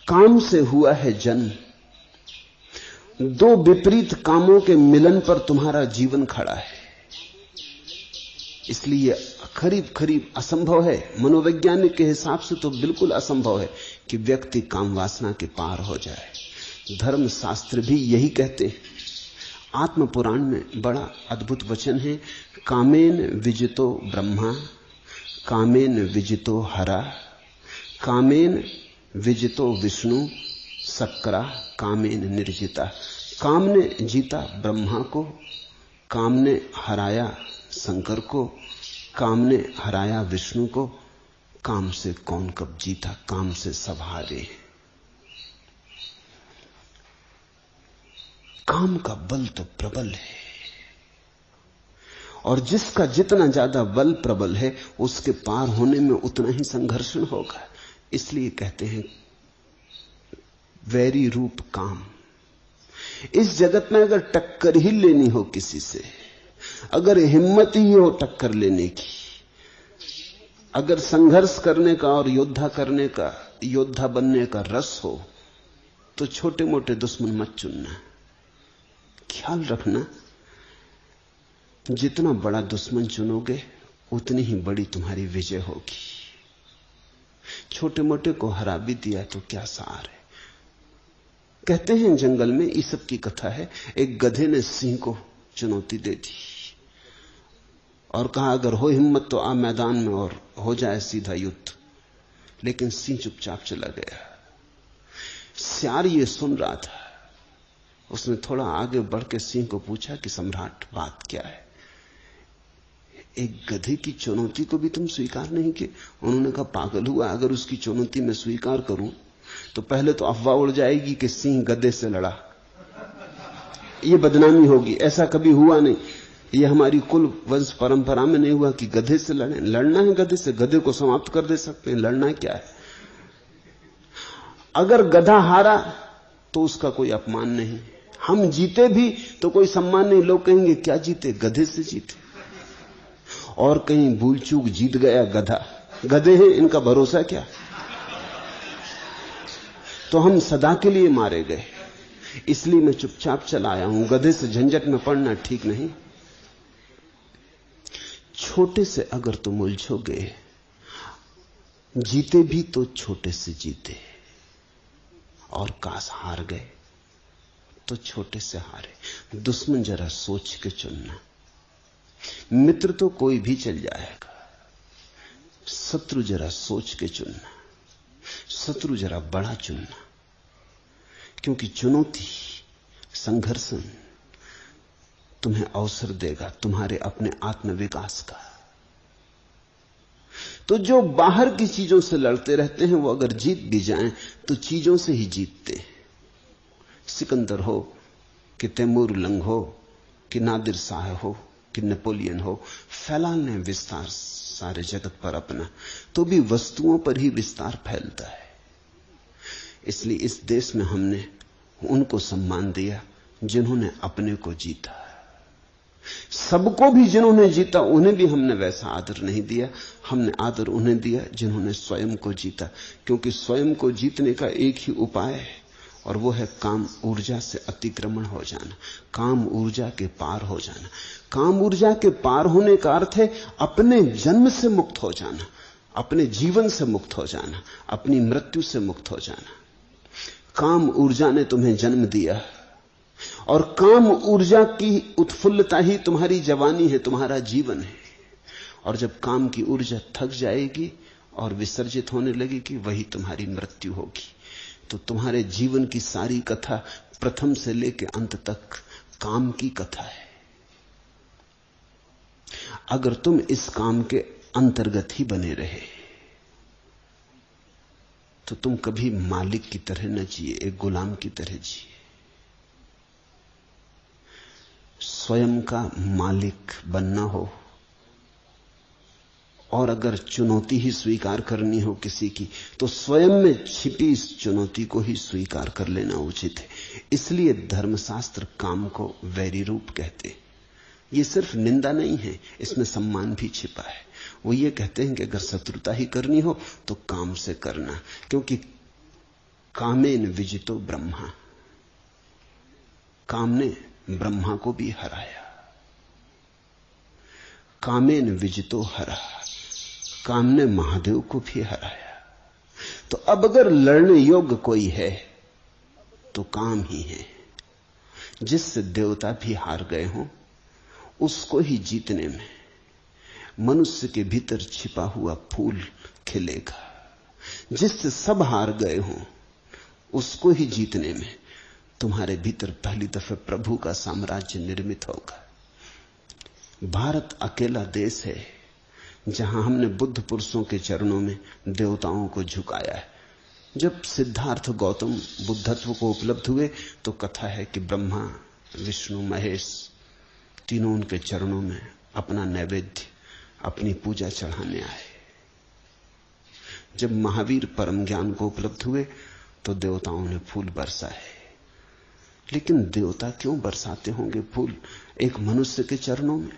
काम से हुआ है जन्म, दो विपरीत कामों के मिलन पर तुम्हारा जीवन खड़ा है। इसलिए करीब करीब असंभव है, मनोवैज्ञानिक के हिसाब से तो बिल्कुल असंभव है कि व्यक्ति काम वासना के पार हो जाए। धर्म शास्त्र भी यही कहते हैं। आत्म पुराण में बड़ा अद्भुत वचन है, कामेन विजितो ब्रह्मा, कामेन विजितो हरा, कामेन विजितो विष्णु, सक्रा कामेन निर्जिता। काम ने जीता ब्रह्मा को, काम ने हराया शंकर को, काम ने हराया विष्णु को। काम से कौन कब जीता, काम से सब हारे। काम का बल तो प्रबल है, और जिसका जितना ज्यादा बल प्रबल है उसके पार होने में उतना ही संघर्षण होगा। इसलिए कहते हैं वैरी रूप काम। इस जगत में अगर टक्कर ही लेनी हो किसी से, अगर हिम्मत ही हो टक्कर लेने की, अगर संघर्ष करने का और योद्धा करने का, योद्धा बनने का रस हो, तो छोटे मोटे दुश्मन मत चुनना। ख्याल रखना, जितना बड़ा दुश्मन चुनोगे उतनी ही बड़ी तुम्हारी विजय होगी। छोटे मोटे को हरा भी दिया तो क्या सार है। कहते हैं जंगल में, ईसप की कथा है, एक गधे ने सिंह को चुनौती दे दी और कहा अगर हो हिम्मत तो आ मैदान में और हो जाए सीधा युद्ध। लेकिन सिंह चुपचाप चला गया। सियार ये सुन रहा था। उसने थोड़ा आगे बढ़ के सिंह को पूछा कि सम्राट बात क्या है, एक गधे की चुनौती को भी तुम स्वीकार नहीं किए? उन्होंने कहा पागल हुआ, अगर उसकी चुनौती मैं स्वीकार करूं तो पहले तो अफवाह उड़ जाएगी कि सिंह गधे से लड़ा, ये बदनामी होगी। ऐसा कभी हुआ नहीं, ये हमारी कुल वंश परंपरा में नहीं हुआ कि गधे से लड़े। लड़ना है गधे से, गधे को समाप्त कर दे सकते हैं, लड़ना क्या है। अगर गधा हारा तो उसका कोई अपमान नहीं, हम जीते भी तो कोई सम्मान नहीं। लोग कहेंगे क्या जीते, गधे से जीते। और कहीं भूल चूक जीत गया गधा, गधे हैं इनका भरोसा क्या। तो हम सदा के लिए मारे गए। इसलिए मैं चुपचाप चला आया हूं, गधे से झंझट में पड़ना ठीक नहीं। छोटे से अगर तुम उलझोगे, जीते भी तो छोटे से जीते, और काश हार गए तो छोटे से हारे। दुश्मन जरा सोच के चुनना। मित्र तो कोई भी चल जाएगा, शत्रु जरा सोच के चुनना। शत्रु जरा बड़ा चुनना, क्योंकि चुनौती, संघर्षण तुम्हें अवसर देगा तुम्हारे अपने आत्मविकास का। तो जो बाहर की चीजों से लड़ते रहते हैं वो अगर जीत भी जाएं तो चीजों से ही जीतते हैं। सिकंदर हो कि तैमूर लंग हो कि नादिर शाह हो कि नेपोलियन हो, फैलाल ने विस्तार सारे जगत पर अपना, तो भी वस्तुओं पर ही विस्तार फैलता है। इसलिए इस देश में हमने उनको सम्मान दिया जिन्होंने अपने को जीता। सबको भी जिन्होंने जीता उन्हें भी हमने वैसा आदर नहीं दिया। हमने आदर उन्हें दिया जिन्होंने स्वयं को जीता, क्योंकि स्वयं को जीतने का एक ही उपाय है, और वो है काम ऊर्जा से अतिक्रमण हो जाना, काम ऊर्जा के पार हो जाना। काम ऊर्जा के पार होने का अर्थ है अपने जन्म से मुक्त हो जाना, अपने जीवन से मुक्त हो जाना, अपनी मृत्यु से मुक्त हो जाना। काम ऊर्जा ने तुम्हें जन्म दिया, और काम ऊर्जा की उत्फुल्लता ही तुम्हारी जवानी है, तुम्हारा जीवन है। और जब काम की ऊर्जा थक जाएगी और विसर्जित होने लगेगी, वही तुम्हारी मृत्यु होगी। तो तुम्हारे जीवन की सारी कथा प्रथम से लेकर अंत तक काम की कथा है। अगर तुम इस काम के अंतर्गत ही बने रहे तो तुम कभी मालिक की तरह न जिए, एक गुलाम की तरह जिए। स्वयं का मालिक बनना हो, और अगर चुनौती ही स्वीकार करनी हो किसी की, तो स्वयं में छिपी इस चुनौती को ही स्वीकार कर लेना उचित है। इसलिए धर्मशास्त्र काम को वैरी रूप कहते हैं। ये सिर्फ निंदा नहीं है, इसमें सम्मान भी छिपा है। वो ये कहते हैं कि अगर शत्रुता ही करनी हो तो काम से करना, क्योंकि कामेन विजितो ब्रह्मा, काम ने ब्रह्मा को भी हराया। कामेन विजितो हरा, काम ने महादेव को भी हराया। तो अब अगर लड़ने योग्य कोई है तो काम ही है। जिससे देवता भी हार गए हों, उसको ही जीतने में मनुष्य के भीतर छिपा हुआ फूल खिलेगा। जिससे सब हार गए हों, उसको ही जीतने में तुम्हारे भीतर पहली दफे प्रभु का साम्राज्य निर्मित होगा। भारत अकेला देश है जहां हमने बुद्ध पुरुषों के चरणों में देवताओं को झुकाया है। जब सिद्धार्थ गौतम बुद्धत्व को उपलब्ध हुए तो कथा है कि ब्रह्मा, विष्णु, महेश तीनों उनके चरणों में अपना नैवेद्य, अपनी पूजा चढ़ाने आए। जब महावीर परम ज्ञान को उपलब्ध हुए तो देवताओं ने फूल बरसाए। लेकिन देवता क्यों बरसाते होंगे फूल एक मनुष्य के चरणों में?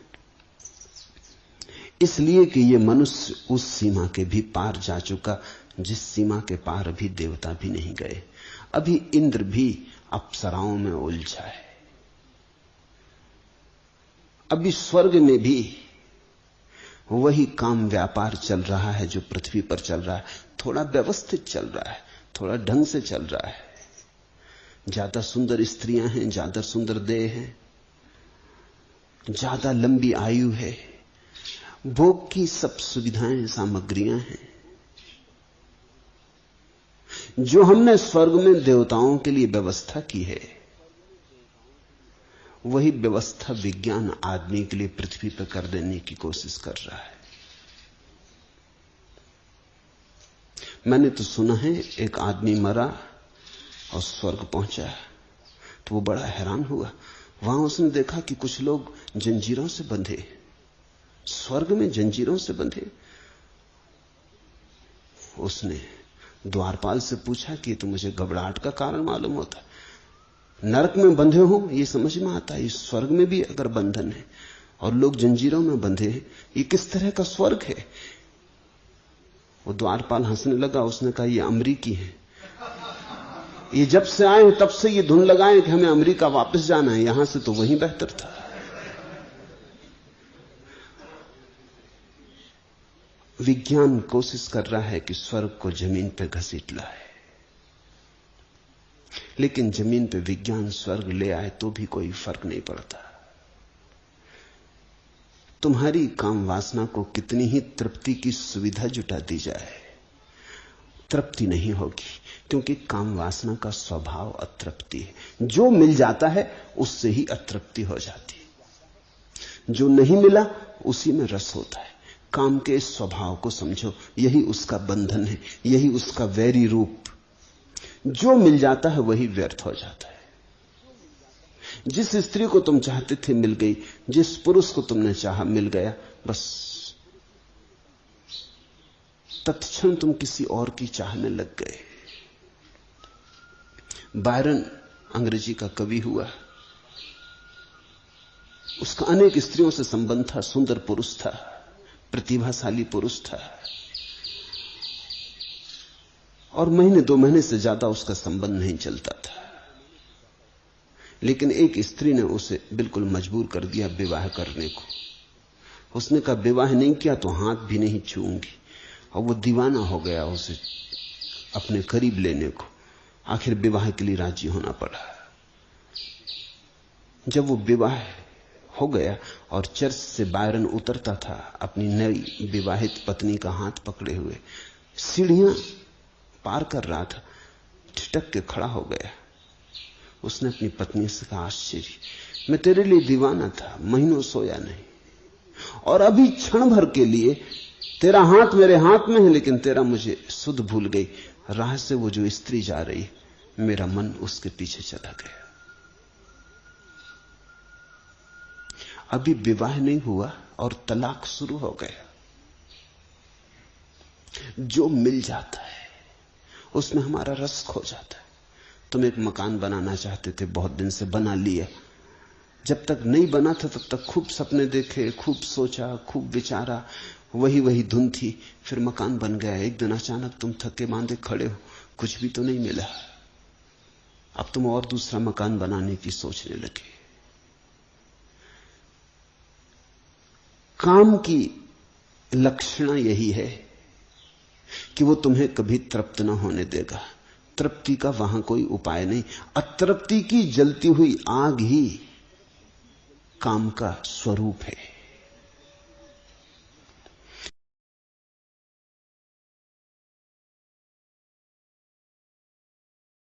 इसलिए कि ये मनुष्य उस सीमा के भी पार जा चुका जिस सीमा के पार अभी देवता भी नहीं गए। अभी इंद्र भी अप्सराओं में उलझा है। अभी स्वर्ग में भी वही काम व्यापार चल रहा है जो पृथ्वी पर चल रहा है। थोड़ा व्यवस्थित चल रहा है, थोड़ा ढंग से चल रहा है। ज्यादा सुंदर स्त्रियां हैं, ज्यादा सुंदर देह है, ज्यादा लंबी आयु है, भोग की सब सुविधाएं, सामग्रियां हैं। जो हमने स्वर्ग में देवताओं के लिए व्यवस्था की है, वही व्यवस्था विज्ञान आदमी के लिए पृथ्वी पर कर देने की कोशिश कर रहा है। मैंने तो सुना है एक आदमी मरा और स्वर्ग पहुंचा, तो वो बड़ा हैरान हुआ। वहां उसने देखा कि कुछ लोग जंजीरों से बंधे, स्वर्ग में जंजीरों से बंधे। उसने द्वारपाल से पूछा कि तो मुझे घबराहट का कारण मालूम होता, नरक में बंधे हो ये समझ में आता है, इस स्वर्ग में भी अगर बंधन है और लोग जंजीरों में बंधे हैं, ये किस तरह का स्वर्ग है? वो द्वारपाल हंसने लगा। उसने कहा ये अमरीकी है, ये जब से आए हैं तब से ये धुन लगाए कि हमें अमेरिका वापस जाना है, यहां से तो वहीं बेहतर था। विज्ञान कोशिश कर रहा है कि स्वर्ग को जमीन पर घसीट लाए, लेकिन जमीन पे विज्ञान स्वर्ग ले आए तो भी कोई फर्क नहीं पड़ता। तुम्हारी काम वासना को कितनी ही तृप्ति की सुविधा जुटा दी जाए, तृप्ति नहीं होगी, क्योंकि काम वासना का स्वभाव अतृप्ति है। जो मिल जाता है उससे ही अतृप्ति हो जाती है, जो नहीं मिला उसी में रस होता है। काम के इस स्वभाव को समझो, यही उसका बंधन है, यही उसका वैरी रूप। जो मिल जाता है वही व्यर्थ हो जाता है। जिस स्त्री को तुम चाहते थे मिल गई, जिस पुरुष को तुमने चाहा मिल गया, बस तत्क्षण तुम किसी और की चाहने लग गए। बायरन अंग्रेजी का कवि हुआ, उसका अनेक स्त्रियों से संबंध था, सुंदर पुरुष था, प्रतिभाशाली पुरुष था, और महीने दो महीने से ज्यादा उसका संबंध नहीं चलता था। लेकिन एक स्त्री ने उसे बिल्कुल मजबूर कर दिया विवाह करने को। उसने कहा विवाह नहीं किया तो हाथ भी नहीं छूऊंगी, और वो दीवाना हो गया उसे अपने करीब लेने को। आखिर विवाह के लिए राजी होना पड़ा। जब वो विवाह हो गया और चर्च से बायरन उतरता था अपनी नई विवाहित पत्नी का हाथ पकड़े हुए, सीढ़ियां पार कर रहा था, ठिठक के खड़ा हो गया। उसने अपनी पत्नी से कहा, आश्चर्य, मैं तेरे लिए दीवाना था, महीनों सोया नहीं, और अभी क्षण भर के लिए तेरा हाथ मेरे हाथ में है, लेकिन तेरा मुझे सुध भूल गई। राह से वो जो स्त्री जा रही, मेरा मन उसके पीछे चला गया। अभी विवाह नहीं हुआ और तलाक शुरू हो गया। जो मिल जाता है उसमें हमारा रस खो जाता है। तुम एक मकान बनाना चाहते थे, बहुत दिन से बना लिया, जब तक नहीं बना था तब तक खूब सपने देखे, खूब सोचा, खूब विचारा, वही धुन थी। फिर मकान बन गया। एक दिन अचानक तुम थके मांदे खड़े हो, कुछ भी तो नहीं मिला। अब तुम और दूसरा मकान बनाने की सोचने लगे। काम की लक्षण यही है कि वो तुम्हें कभी तृप्त न होने देगा। तृप्ति का वहां कोई उपाय नहीं। अतृप्ति की जलती हुई आग ही काम का स्वरूप है।